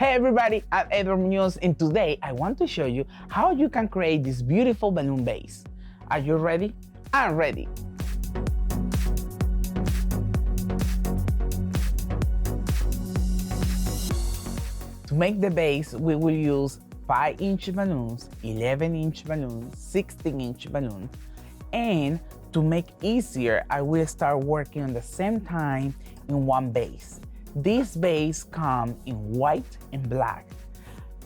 Hey everybody, I'm Edward Munoz, and today I want to show you how you can create this beautiful balloon base. Are you ready? I'm ready. To make the base, we will use 5-inch balloons, 11-inch balloons, 16-inch balloons, and to make easier, I will start working on the same time in one base. This base comes in white and black.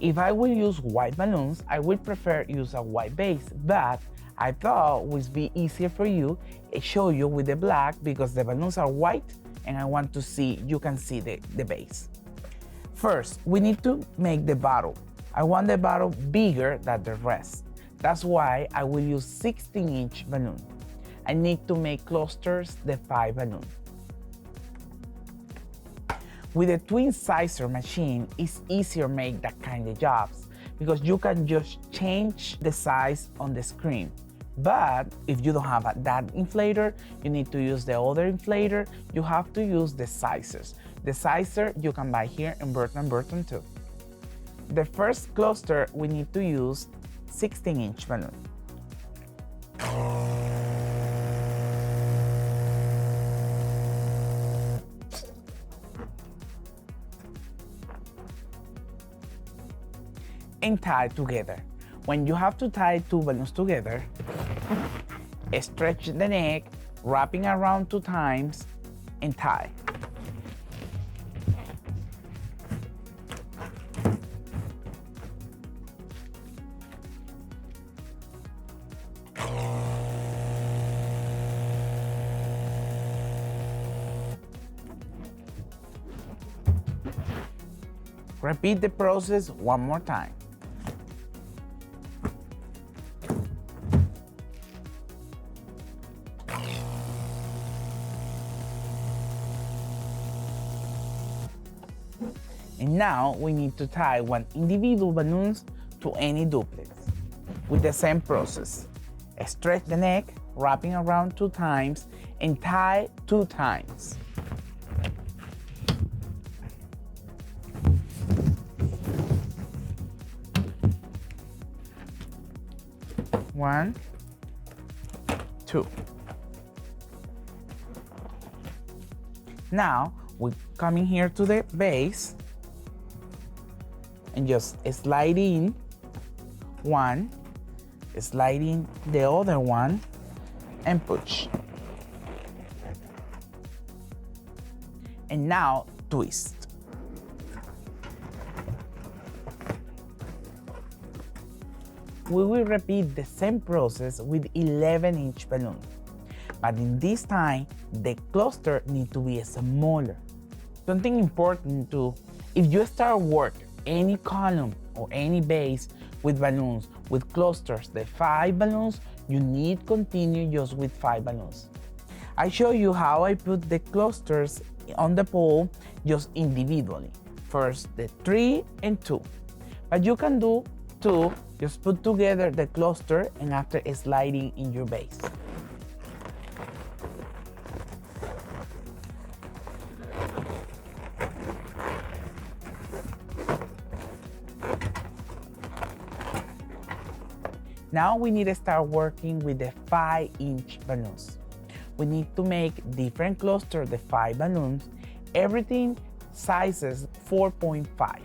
If I will use white balloons, I would prefer use a white base, but I thought it would be easier for you to show you with the black because the balloons are white and I want to see, you can see the base. First, we need to make the bottle. I want the bottle bigger than the rest. That's why I will use 16-inch balloon. I need to make clusters the 5 balloons. With a twin sizer machine, it's easier to make that kind of jobs because you can just change the size on the screen. But if you don't have that inflator, you need to use the other inflator. You have to use the sizers. The sizer you can buy here in Burton too. The first cluster, we need to use 16-inch balloon. And tie together. When you have to tie 2 balloons together, stretch the neck, wrapping around 2 times, and tie. Repeat the process one more time. And now we need to tie one individual balloons to any duplex with the same process. Stretch the neck, wrapping around 2 times, and tie 2 times. One, 2. Now we come in here to the base and just slide in one, slide in the other one, and push. And now twist. We will repeat the same process with 11-inch balloon, but in this time, the cluster needs to be smaller. Something important too, if you start work any column or any base with balloons, with clusters, the 5 balloons, you need to continue just with 5 balloons. I show you how I put the clusters on the pole just individually. First the 3 and 2, but you can do 2, just put together the cluster and after sliding in your base. Now we need to start working with the 5-inch balloons. We need to make different clusters, the 5 balloons, everything sizes 4.5.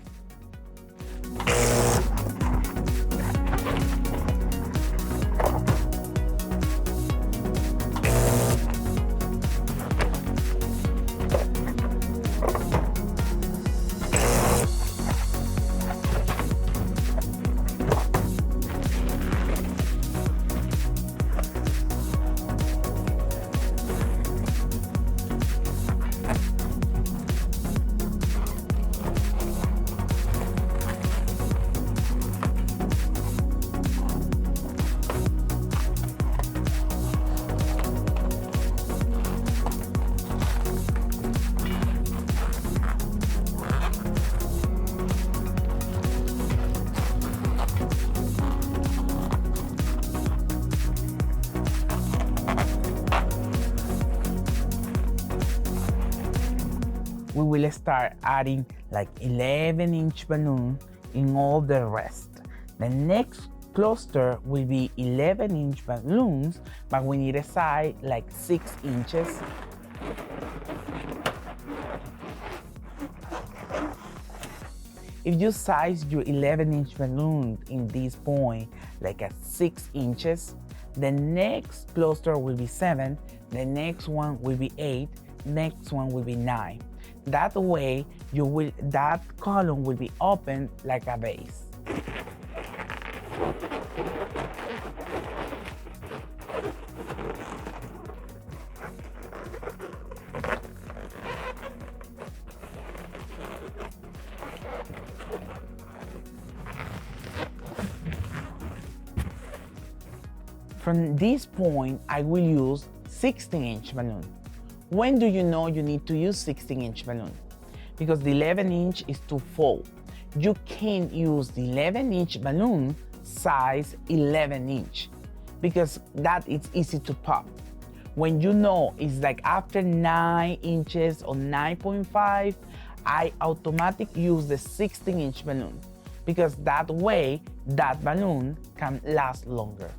we will start adding like 11-inch balloon in all the rest. The next cluster will be 11-inch balloons, but we need a size like 6 inches. If you size your 11-inch balloon in this point like at 6 inches, the next cluster will be 7, the next one will be 8, next one will be 9. That way, that column will be open like a vase. From this point, I will use 16-inch balloon. When do you know you need to use 16-inch balloon? Because the 11-inch is too full. You can't use the 11-inch balloon size 11-inch because that is easy to pop. When you know it's like after 9 inches or 9.5, I automatically use the 16-inch balloon because that way that balloon can last longer.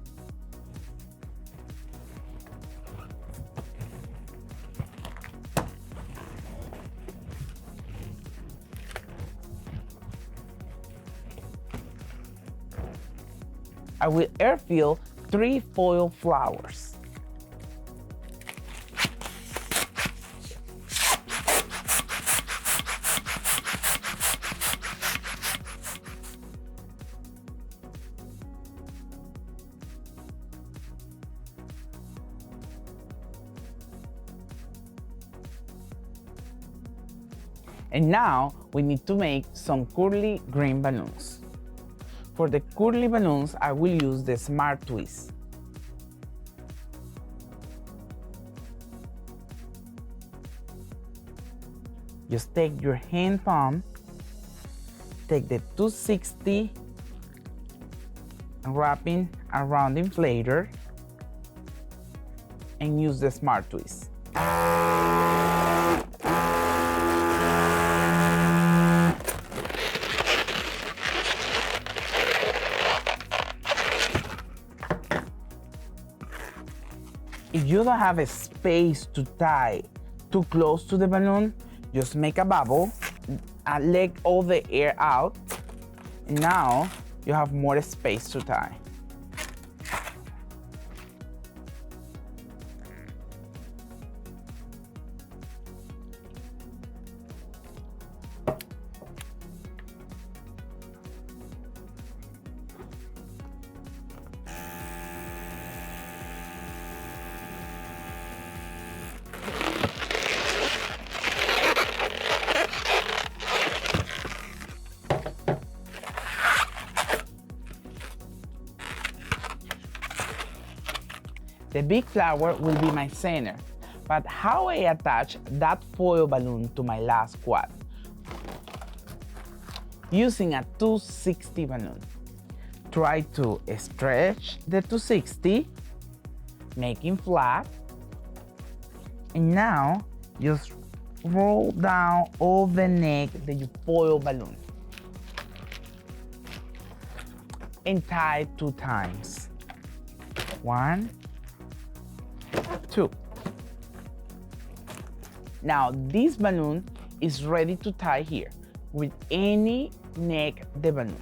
I will air fill 3 foil flowers. And now we need to make some curly green balloons. For the curly balloons, I will use the Smart Twist. Just take your hand palm, take the 260 wrapping around the inflator, and use the Smart Twist. If you don't have a space to tie too close to the balloon, just make a bubble and let all the air out. And now you have more space to tie. The big flower will be my center, but how I attach that foil balloon to my last quad? Using a 260 balloon. Try to stretch the 260, making flat, and now just roll down all the neck the foil balloon and tie 2 times. 1, 2. Now this balloon is ready to tie here with any neck the balloon.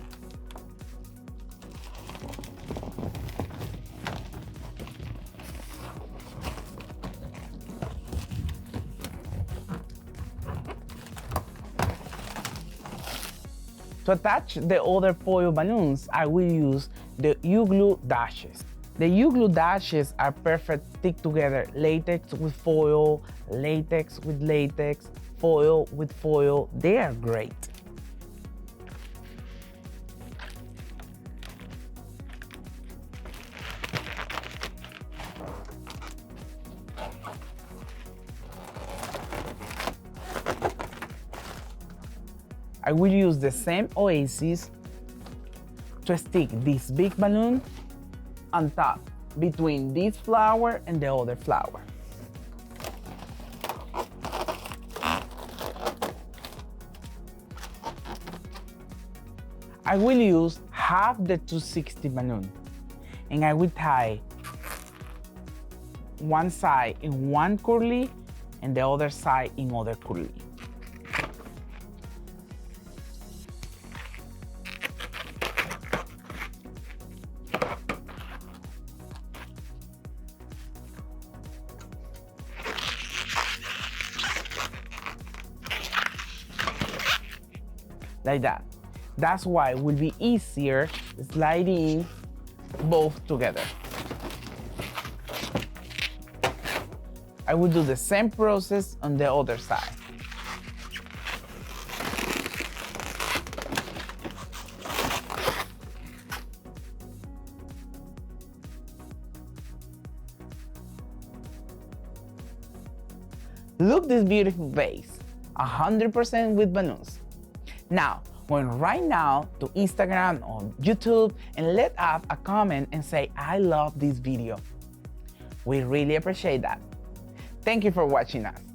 To attach the other foil balloons, I will use the U-glue dashes. The U-glue dashes are perfect stick together latex with foil, latex with latex, foil with foil. They are great. I will use the same oasis to stick this big balloon on top between this flower and the other flower. I will use half the 260 balloon, and I will tie one side in one curly and the other side in other curly. Like that. That's why it will be easier sliding both together. I will do the same process on the other side. Look this beautiful vase, 100% with balloons. Now, go right now to Instagram or YouTube and let us a comment and say, I love this video. We really appreciate that. Thank you for watching us.